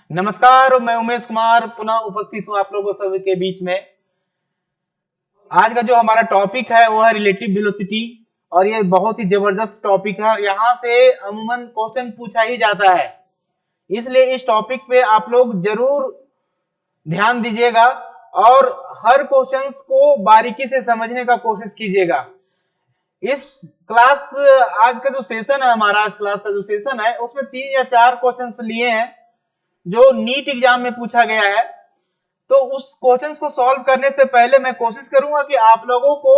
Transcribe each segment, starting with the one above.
नमस्कार, मैं उमेश कुमार पुनः उपस्थित हूं आप लोगों सभी के बीच में। आज का जो हमारा टॉपिक है वो है रिलेटिव वेलोसिटी और ये बहुत ही जबरदस्त टॉपिक है और यहाँ से अमूमन क्वेश्चन पूछा ही जाता है, इसलिए इस टॉपिक पे आप लोग जरूर ध्यान दीजिएगा और हर क्वेश्चंस को बारीकी से समझने का कोशिश कीजिएगा। इस क्लास आज का जो सेशन है हमारा, इस क्लास का जो सेशन है उसमें 3 या 4 क्वेश्चंस लिए हैं जो नीट एग्जाम में पूछा गया है। तो उस क्वेश्चंस को सॉल्व करने से पहले मैं कोशिश करूंगा कि आप लोगों को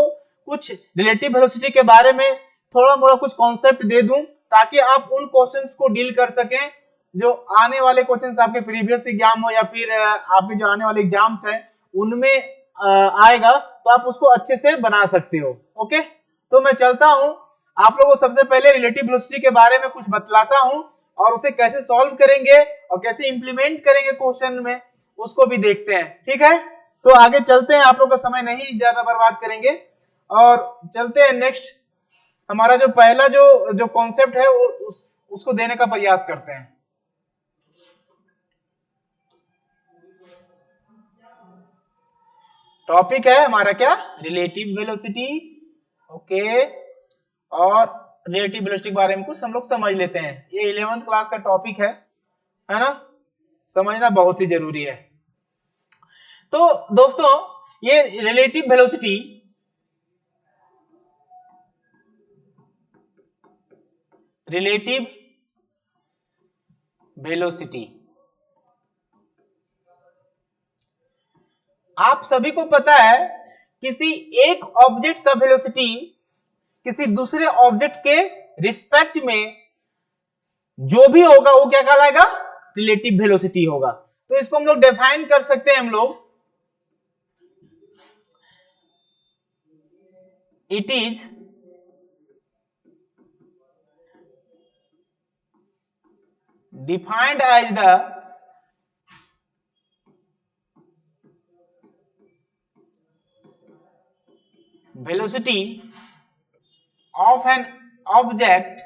कुछ रिलेटिव वेलोसिटी के बारे में थोड़ा मोड़ा कुछ कॉन्सेप्ट दे दूं ताकि आप उन क्वेश्चंस को डील कर सकें जो आने वाले क्वेश्चंस आपके प्रीवियस एग्जाम हो या फिर आपके जो आने वाले एग्जाम्स हैं उनमें आएगा, तो आप उसको अच्छे से बना सकते हो। ओके, तो मैं चलता हूं, आप लोगों को सबसे पहले रिलेटिव वेलोसिटी के बारे में कुछ बतलाता हूं और उसे कैसे सॉल्व करेंगे और कैसे इंप्लीमेंट करेंगे क्वेश्चन में उसको भी देखते हैं। ठीक है, तो आगे चलते हैं, आप लोग का समय नहीं ज्यादा बर्बाद करेंगे और चलते हैं नेक्स्ट। हमारा जो पहला जो कॉन्सेप्ट है उसको देने का प्रयास करते हैं। टॉपिक है हमारा क्या, रिलेटिव वेलोसिटी। ओके, और रिलेटिव वेलोसिटी के बारे में कुछ हम लोग समझ लेते हैं। ये 11th क्लास का टॉपिक है ना, समझना बहुत ही जरूरी है। तो दोस्तों, ये रिलेटिव वेलोसिटी आप सभी को पता है किसी एक ऑब्जेक्ट का वेलोसिटी किसी दूसरे ऑब्जेक्ट के रिस्पेक्ट में जो भी होगा वो क्या कहलाएगा, रिलेटिव वेलोसिटी होगा। तो इसको हम लोग डिफाइन कर सकते हैं, हम लोग it is defined as the velocity of an object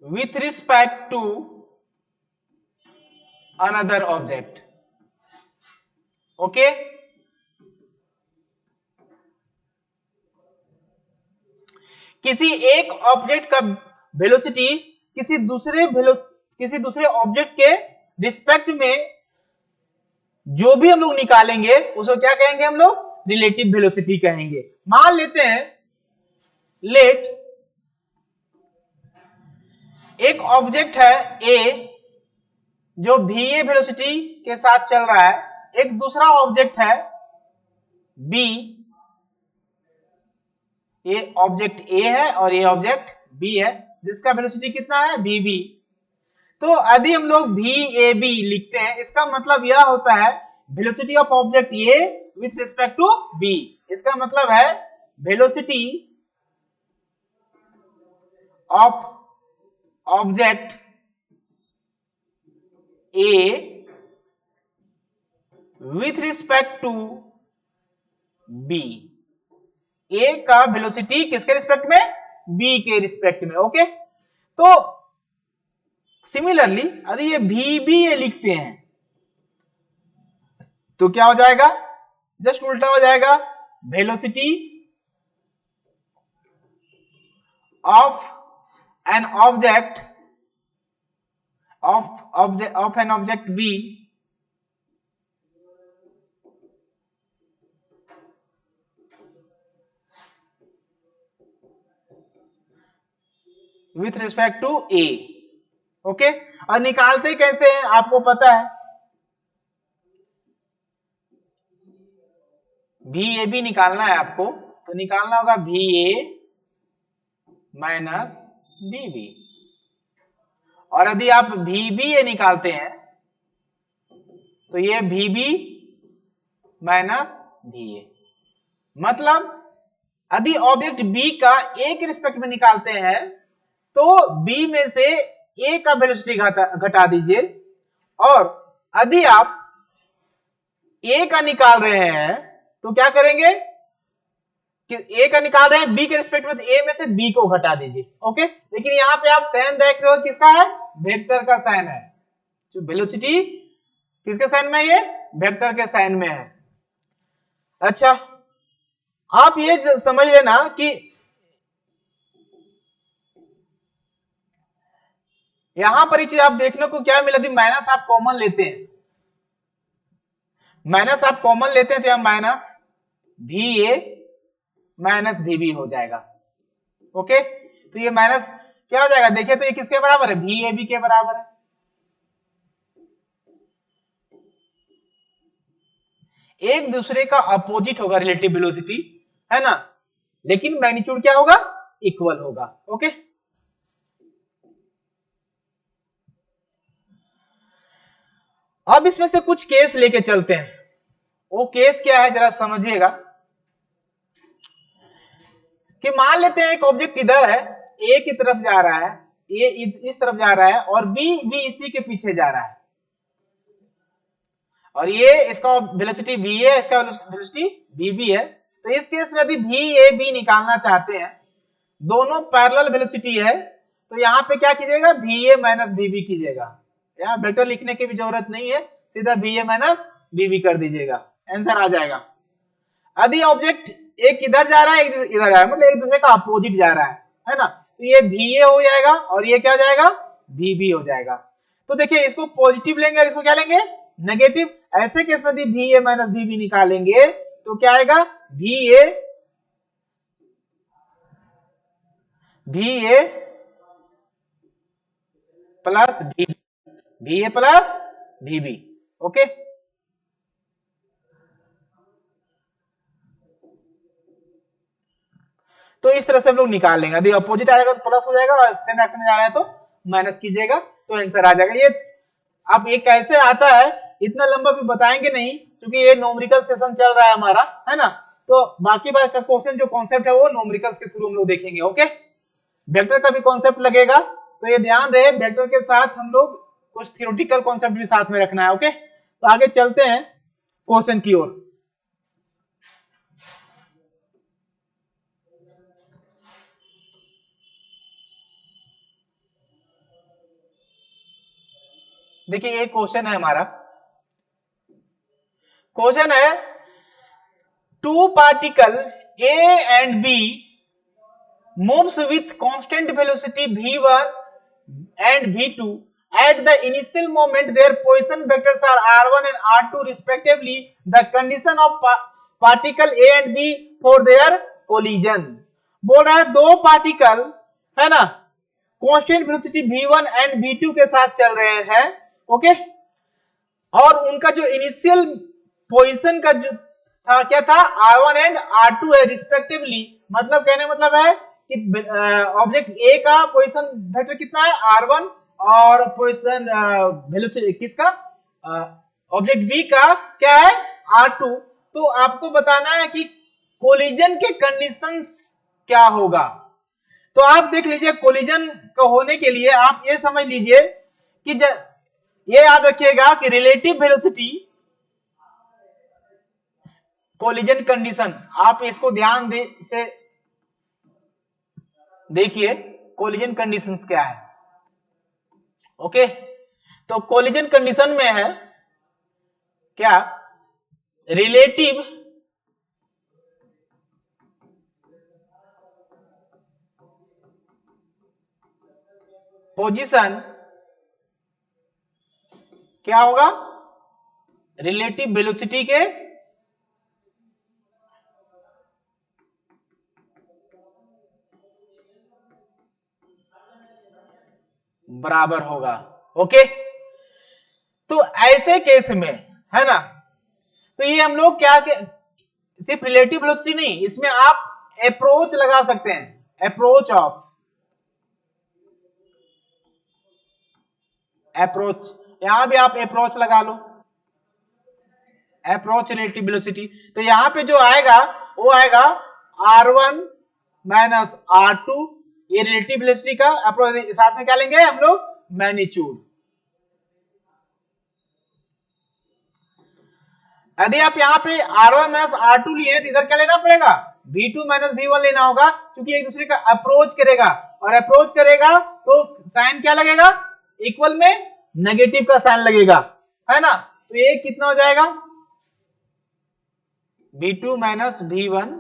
with respect to another object. Okay, किसी एक ऑब्जेक्ट का वेलोसिटी किसी दूसरे ऑब्जेक्ट के रिस्पेक्ट में जो भी हम लोग निकालेंगे उसको क्या कहेंगे, हम लोग रिलेटिव वेलोसिटी कहेंगे। मान लेते हैं, लेट एक ऑब्जेक्ट है ए जो va वेलोसिटी के साथ चल रहा है, एक दूसरा ऑब्जेक्ट है b, ये ऑब्जेक्ट a है और ये ऑब्जेक्ट b है जिसका वेलोसिटी कितना है, vb। तो यदि हम लोग vab लिखते हैं, इसका मतलब यह होता है velocity of object a with respect to b। इसका मतलब है velocity of object a with respect to b। a का वेलोसिटी किसके रिस्पेक्ट में, b के रिस्पेक्ट में। ओके, तो सिमिलरली यदि ये vb ये लिखते हैं तो क्या हो जाएगा, जस्ट उल्टा हो जाएगा, velocity of an object of an object b with respect to a। Okay, और निकालते कैसे हैं आपको पता है, VAB निकालना है आपको, तो निकालना होगा VA माइनस VB। और यदि आप VBA निकालते हैं तो ये VB माइनस VA। मतलब यदि ऑब्जेक्ट B का A के रिस्पेक्ट में निकालते हैं तो B में से A का वेलोसिटी घटा दीजिए, और यदि आप A का निकाल रहे हैं तो क्या करेंगे, कि ए का निकाल रहे हैं बी के रिस्पेक्ट में, तो ए में से बी को घटा दीजिए। ओके, लेकिन यहाँ पे आप साइन देख रहे हो किसका है, वेक्टर का साइन है। जो वेलोसिटी किसके साइन में है, ये वेक्टर के साइन में है। अच्छा, आप ये समझ लेना कि यहां पर ये चीज आप देखने को क्या मिला, थी माइनस आप कॉमन लेते हैं, माइनस आप कॉमन लेते हैं तो यहां माइनस भी ए माइनस भी बी हो जाएगा। ओके, तो ये माइनस क्या हो जाएगा, देखिए तो ये किसके बराबर है, भी ए बी के बराबर है। एक दूसरे का अपोजिट होगा रिलेटिव वेलोसिटी, है ना, लेकिन मैग्नीट्यूड क्या होगा, इक्वल होगा। ओके, अब इसमें से कुछ केस लेके चलते हैं। वो केस क्या है जरा समझिएगा, कि मान लेते हैं एक ऑब्जेक्ट इधर है, ए की तरफ जा रहा है, ए इस तरफ जा रहा है, और बी भी इसी के पीछे जा रहा है, और ये इसका वेलोसिटी v है, इसका वेलोसिटी vb है। तो इस केस में यदि v a b निकालना चाहते हैं, दोनों पैरेलल वेलोसिटी है, तो यहाँ पे क्या कीजिएगा, va माइनस vb कीजिएगा। यहाँ वेक्टर लिखने की भी जरूरत नहीं है, सीधा va माइनस vb कर दीजिएगा, आंसर आ जाएगा। यदि ऑब्जेक्ट एक इधर जा रहा है, एक इधर जा रहा है, मतलब एक दूसरे का अपोजिट जा रहा है ना, तो ये va हो जाएगा और ये क्या हो जाएगा, vb हो जाएगा। तो देखिए इसको पॉजिटिव लेंगे और इसको क्या लेंगे, नेगेटिव। ऐसे केस में यदि va माइनस vb निकालेंगे तो क्या आएगा, va plus va plus vb। Okay, तो इस तरह से हम लोग निकाल लेंगे। यदि अपोजिट आएगा तो प्लस हो जाएगा, और सेम डायरेक्शन में जा रहा है तो माइनस कीजिएगा, तो आंसर आ जाएगा। ये अब ये कैसे आता है इतना लंबा भी बताएंगे नहीं, क्योंकि ये न्यूमेरिकल सेशन चल रहा है हमारा, है ना, तो बाकी बात का क्वेश्चन जो कॉन्सेप्ट है वो न्यूमेरिकल्स के थ्रू हम लोग देखेंगे। ओके, वेक्टर का भी कॉन्सेप्ट लगेगा, तो ये ध्यान रहे वेक्टर के साथ हम लोग कुछ थ्योरेटिकल कॉन्सेप्ट भी साथ में रखना है। ओके, तो आगे चलते हैं क्वेश्चन की ओर। देखिए एक क्वेश्चन है हमारा, क्वेश्चन है two particle A and B moves with constant velocity v1 and v2 at the initial moment their position vectors are r1 and r2 respectively, the condition of particle a and b for their collision। बोल रहा है दो particle है ना, constant velocity v1 and v2 के साथ चल रहे हैं। ओके, और उनका जो इनिशियल पोजीशन का जो था क्या था, r1 एंड r2 है रिस्पेक्टिवली। मतलब कहने मतलब है कि ऑब्जेक्ट ए का पोजीशन वेक्टर कितना है, r1, और पोजीशन वेलोसिटी किसका, ऑब्जेक्ट बी का क्या है, r2। तो आपको बताना है कि कोलिजन के कंडीशंस क्या होगा। तो आप देख लीजिए, कोलिजन का होने के लिए आप ये समझ लीजिए कि ये याद रखिएगा कि रिलेटिव वेलोसिटी कोलिजन कंडीशन, आप इसको ध्यान से देखिए कोलिजन कंडीशंस क्या है। ओके, तो कोलिजन कंडीशन में है क्या, रिलेटिव पोजीशन क्या होगा, रिलेटिव वेलोसिटी के बराबर होगा। ओके, तो ऐसे केस में है ना, तो ये हम लोग क्या सिर्फ रिलेटिव वेलोसिटी नहीं, इसमें आप अप्रोच लगा सकते हैं, अप्रोच ऑफ अप्रोच, यहां भी आप अप्रोच लगा लो, अप्रोच रिलेटिव वेलोसिटी। तो यहां पे जो आएगा वो आएगा r1 माइनस r2, ये रिलेटिव वेलोसिटी का अप्रोच, साथ में क्या लेंगे हम लोग, मैग्नीट्यूड। यदि आप यहाँ पे r1 माइनस r2 लिए तो इधर क्या लेना पड़ेगा, v2 माइनस v1 लेना होगा, क्योंकि एक दूसरे का अप्रोच करेगा, और अप्रोच करेगा तो साइन क्या लगेगा, इक्वल में नेगेटिव का साइन लगेगा, है ना। तो ये कितना हो जाएगा, v2 माइनस v1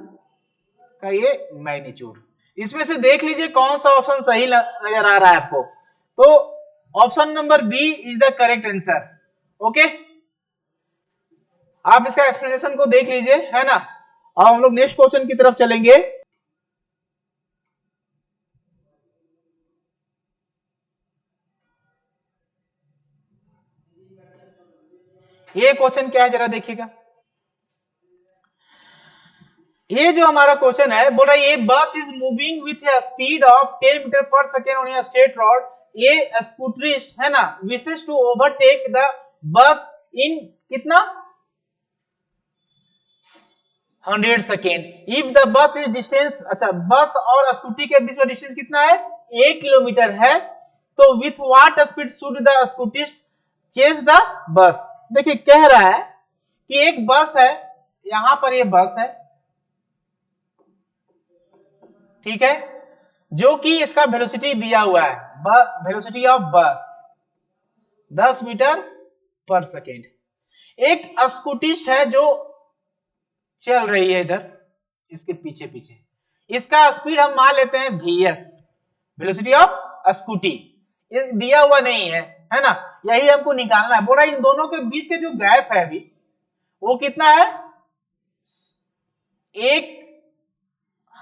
का ये मैग्नीट्यूड। इसमें से देख लीजिए कौन सा ऑप्शन सही नजर आ रहा है आपको। तो option number B is the correct answer. Okay, आप इसका एक्सप्लेनेशन को देख लीजिए, है ना। अब हम लोग नेक्स्ट क्वेश्चन की तरफ चलेंगे। ये क्वेश्चन क्या है जरा देखिएगा। ये जो हमारा क्वेश्चन है, बोल रहा है ये bus is moving with a speed of 10 metre per second on a straight road. ये स्कूटरिस्ट है ना विशेष टू ओवरटेक द बस इन कितना 100 second. If the bus is distance, अच्छा बस और स्कूटी के बीच में डिस्टेंस कितना है, 1 किलोमीटर है। तो with what speed should the scooterist chase the bus. देखिए कह रहा है कि एक बस है, यहां पर ये बस है, ठीक है, जो कि इसका वेलोसिटी दिया हुआ है, वेलोसिटी ऑफ बस 10 मीटर पर सेकेंड। एक स्कूटिस्ट है जो चल रही है इधर इसके पीछे पीछे, इसका स्पीड हम मान लेते हैं vs, वेलोसिटी ऑफ स्कूटी। ये दिया हुआ नहीं है ना, यही हमको निकालना है। बोला इन दोनों के बीच के जो गैप है अभी वो कितना है,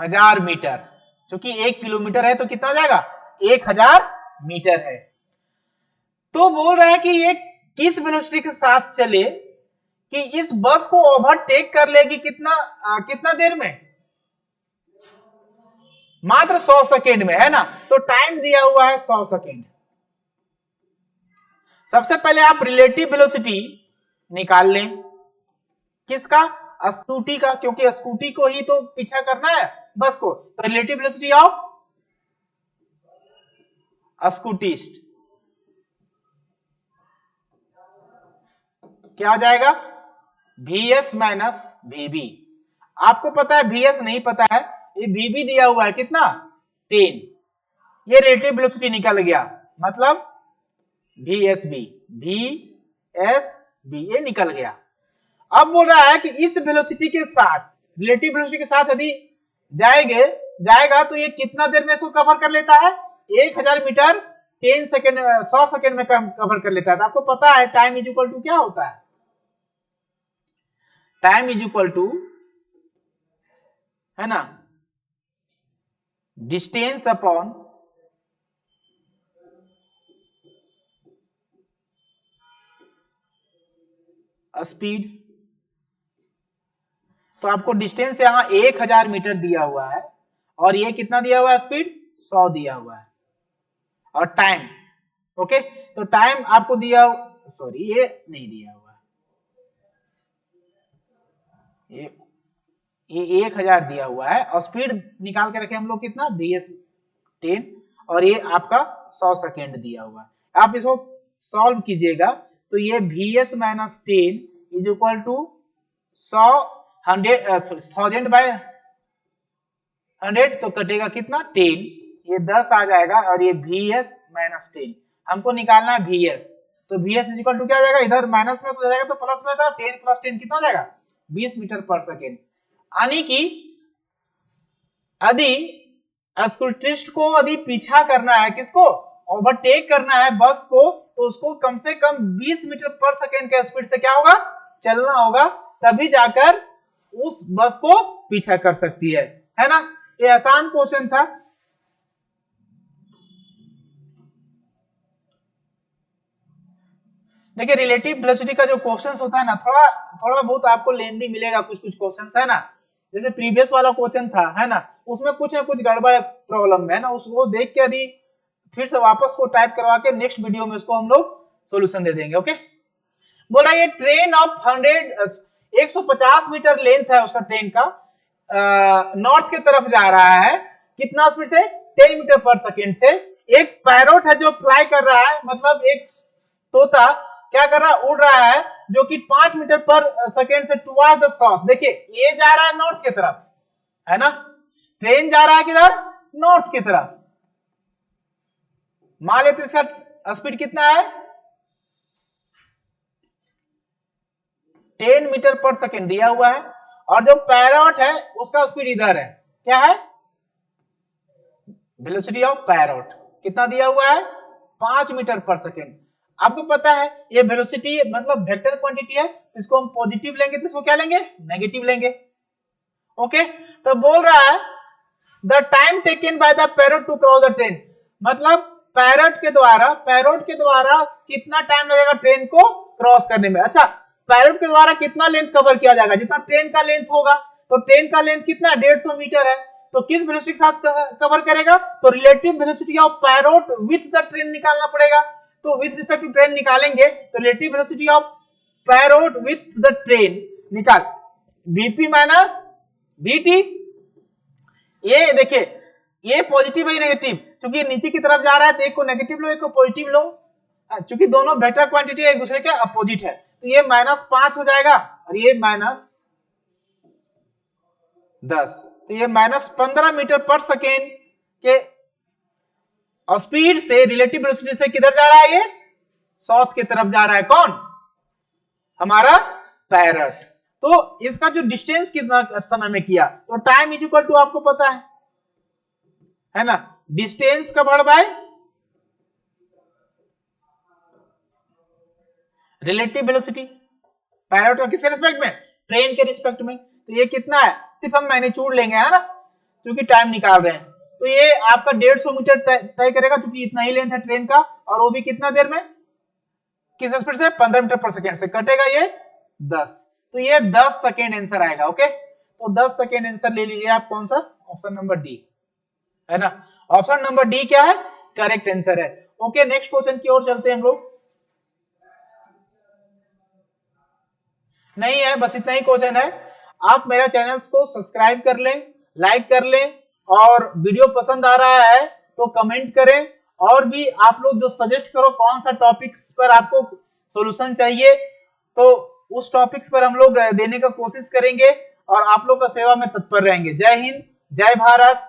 1000 मीटर, क्योंकि 1 किलोमीटर है तो कितना हो जाएगा, 1000 मीटर है। तो बोल रहा है कि ये किस वेलोसिटी के साथ चले कि इस बस को ओवरटेक कर लेगी कितना देर में, मात्र 100 सेकेंड में, है ना। तो टाइम दिया हुआ है 100 सेकेंड। सबसे पहले आप रिलेटिव वेलोसिटी निकाल लें, किसका, स्कूटी का, क्योंकि स्कूटी को ही तो पीछा करना है बस को। तो रिलेटिव वेलोसिटी ऑफ स्कूटिस्ट क्या हो जाएगा, vs माइनस vb। आपको पता है vs नहीं पता है, ये vb दिया हुआ है कितना 10, ये रिलेटिव वेलोसिटी निकल गया, मतलब vsb ये निकल गया। अब बोल रहा है कि इस वेलोसिटी के साथ, रिलेटिव वेलोसिटी के साथ यदि जाएगा तो ये कितना देर में इसको कवर कर लेता है, 1000 मीटर 10 सेकेंड 100 सेकेंड में कवर कर लेता है। तो आपको पता है टाइम इज इक्वल टू क्या होता है, टाइम इज इक्वल टू, है ना, डिस्टेंस अपॉन स्पीड। तो आपको डिस्टेंस यहां 1000 मीटर दिया हुआ है और ये कितना दिया हुआ है, स्पीड 100 दिया हुआ है, और टाइम, ओके। तो टाइम आपको दिया, सॉरी ये नहीं दिया हुआ है, ये 1000 दिया हुआ है, और स्पीड निकाल के रखे हम लोग कितना vs 10, और ये आपका 100 सेकेंड दिया हुआ है। आप इसको सॉल्व कीजिएगा तो ये vs minus 10 is equal to 1000 by 100, तो कटेगा कितना 10, ये 10 आ जाएगा, और ये vs माइनस 10 हमको निकालना है vs। तो vs इज इक्वल टू क्या आ जाएगा, इधर माइनस में तो जाएगा तो प्लस में, था 10 प्लस 10 कितना हो जाएगा 20 मीटर पर सेकेंड। यानी कि यदि स्कूटिस्ट को यदि पीछा करना है, किसको ओवरटेक करना है बस को, तो उसको कम से कम 20 मीटर पर सेकेंड के स्पीड से क्या होगा, चलना होगा, तभी जाकर उस बस को पीछा कर सकती है ना। ये आसान क्वेश्चन था। देखिए रिलेटिव वेलोसिटी का जो क्वेश्चंस होता है ना, थोड़ा बहुत आपको लेंथी मिलेगा, कुछ क्वेश्चंस है ना। जैसे प्रीवियस वाला क्वेश्चन था, है ना, उसमें कुछ ना कुछ गड़बड़ प्रॉब्लम है ना, उसको देख के यदि फिर से वापस को टाइप करवा के नेक्स्ट वीडियो में उसको हम लोग सॉल्यूशन दे देंगे। ओके, बोला ये ट्रेन ऑफ 150 मीटर लेंथ है उसका, ट्रेन का नॉर्थ की तरफ जा रहा है, कितना स्पीड से 10 मीटर पर सेकेंड से। एक पैरोट है जो फ्लाई कर रहा है, मतलब एक तोता क्या कर रहा है, उड़ रहा है, जो कि 5 मीटर पर सेकेंड से टुवर्ड द साउथ। देखिए ये जा रहा है नॉर्थ की तरफ, है ना। ट्रेन जा रहा है किधर, नॉर्थ की तरफ। मान लेते इसका स्पीड कितना है, 10 मीटर पर सेकेंड दिया हुआ है, और जो पैरोट है उसका स्पीड इधर है, क्या है, वेलोसिटी ऑफ पैरोट कितना दिया हुआ है, 5 मीटर पर सेकेंड। आपको पता है ये वेलोसिटी मतलब वेक्टर क्वांटिटी है, इसको हम पॉजिटिव लेंगे तो इसको क्या लेंगे, नेगेटिव लेंगे। ओके, तो बोल रहा है the time taken by the parrot to cross the train, मतलब पैरोट के द्वारा कितना टाइम लगेगा ट्रेन को क्रॉस करने में। अच्छा, पैरोट के द्वारा कितना लेंथ कवर किया जाएगा, जितना ट्रेन का लेंथ होगा, तो ट्रेन का लेंथ कितना, 150 मीटर है, तो किस वेलोसिटी के साथ कवर करेगा, तो relative velocity of parrot with the train निकालना पड़ेगा। तो विथ रिस्पेक्ट टू ट्रेन निकालेंगे तो relative velocity of parrot with the train निकाल, बीपी माइनस बीटी। ये देखिए, ये पॉजिटिव है नेगेटिव, क्योंकि नीचे की तरफ जा रहा है तो एक को नेगेटिव लो, एक को पॉजिटिव लो, क्योंकि दोनों वेक्टर क्वांटिटी एक दूसरे के अपोजिट है, तो ये -5 हो जाएगा और ये -10, तो ये -15 मीटर पर सेकेंड के स्पीड से रिलेटिव वेलोसिटी से किधर जा रहा है, ये साउथ की तरफ जा रहा है। कौन, हमारा पैरोट। तो इसका जो डिस्टेंस कितना समय में किया, तो टाइम इज इक्वल टू आपको पता है ना, डिस्टेंस का बढ़ बाय रिलेटिव वेलोसिटी, पैरोट का किसके रिस्पेक्ट में, ट्रेन के रिस्पेक्ट में। तो ये कितना है, सिर्फ हम मैग्नीट्यूड लेंगे, है ना, क्योंकि टाइम निकाल रहे हैं। तो ये आपका 150 मीटर तय करेगा, क्योंकि इतना ही लेंथ है ट्रेन का, और वो भी कितना देर में, किस स्पीड से, 15 मीटर पर सेकेंड से, कटेगा ये 10, तो ये 10 सेकेंड आंसर आएगा। ओके, तो 10 सेकेंड आंसर ले लीजिए आप, कौन सा, ऑप्शन नंबर डी, है ना, ऑप्शन नंबर डी क्या है, करेक्ट आंसर है। ओके, नेक्स्ट क्वेश्चन की ओर चलते हैं हम लोग। नहीं है, बस इतना ही क्वेश्चन है। आप मेरा चैनल को सब्सक्राइब कर लें, लाइक कर लें, और वीडियो पसंद आ रहा है तो कमेंट करें, और भी आप लोग जो सजेस्ट करो कौन सा टॉपिक्स पर आपको सॉल्यूशन चाहिए, तो उस टॉपिक्स पर हम लोग देने का कोशिश करेंगे, और आप लोग का सेवा में तत्पर रहेंगे। जय हिंद, जय भारत।